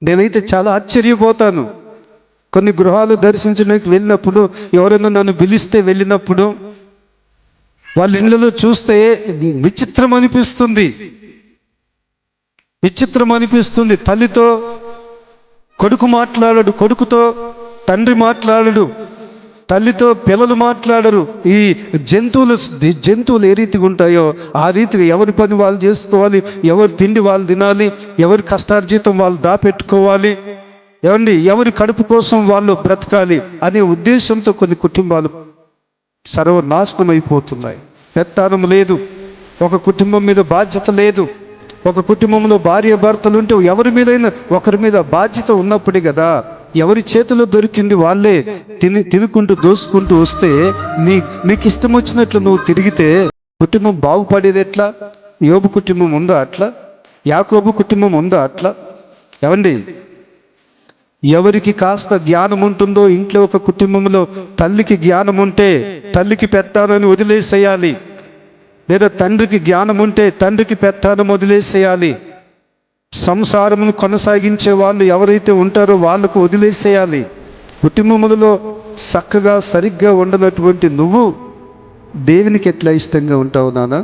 నేనైతే చాలా ఆశ్చర్యపోతాను. కొన్ని గృహాలు దర్శించడానికి వెళ్ళినప్పుడు, ఎవరైనా నన్ను పిలిస్తే వెళ్ళినప్పుడు వాళ్ళ ఇళ్ళలో చూస్తే విచిత్రం అనిపిస్తుంది. విచిత్రం అనిపిస్తుంది. తల్లితో కొడుకు మాట్లాడడు, కొడుకుతో తండ్రి మాట్లాడడు, తల్లితో పిల్లలు మాట్లాడరు. ఈ జంతువులు ఏ రీతిగా ఉంటాయో ఆ రీతిగా ఎవరి పని వాళ్ళు చేసుకోవాలి, ఎవరి తిండి వాళ్ళు తినాలి, ఎవరి కష్టార్జితం వాళ్ళు దాపెట్టుకోవాలి, ఎవరి కడుపు కోసం వాళ్ళు బ్రతకాలి అనే ఉద్దేశంతో కొన్ని కుటుంబాలు సర్వనాశనం అయిపోతున్నాయి. పెత్తానం లేదు, ఒక కుటుంబం మీద బాధ్యత లేదు. ఒక కుటుంబంలో భార్య భర్తలు ఉంటే ఎవరి మీదైనా ఒకరి మీద బాధ్యత ఉన్నప్పుడే కదా. ఎవరి చేతిలో దొరికింది వాళ్ళే తినుకుంటూ దోసుకుంటూ వస్తే నీకు ఇష్టం వచ్చినట్లు నువ్వు తిరిగితే కుటుంబం బాగుపడేది ఎట్లా? యోబు కుటుంబం ఉందా అట్లా? యాకోబు కుటుంబం ఉందా అట్లా? ఎవరికి కాస్త జ్ఞానం ఉంటుందో ఇంట్లో, ఒక కుటుంబంలో తల్లికి జ్ఞానం ఉంటే తల్లికి పెత్తానని వదిలేసేయాలి, లేదా తండ్రికి జ్ఞానం ఉంటే తండ్రికి పెత్తానం వదిలేసేయాలి. సంసారమును కొనసాగించే వాళ్ళు ఎవరైతే ఉంటారో వాళ్ళకు వదిలేసేయాలి. కుటుంబములలో చక్కగా సరిగ్గా ఉండనటువంటి నువ్వు దేవునికి ఎట్లా ఇష్టంగా ఉంటావు నాన్న?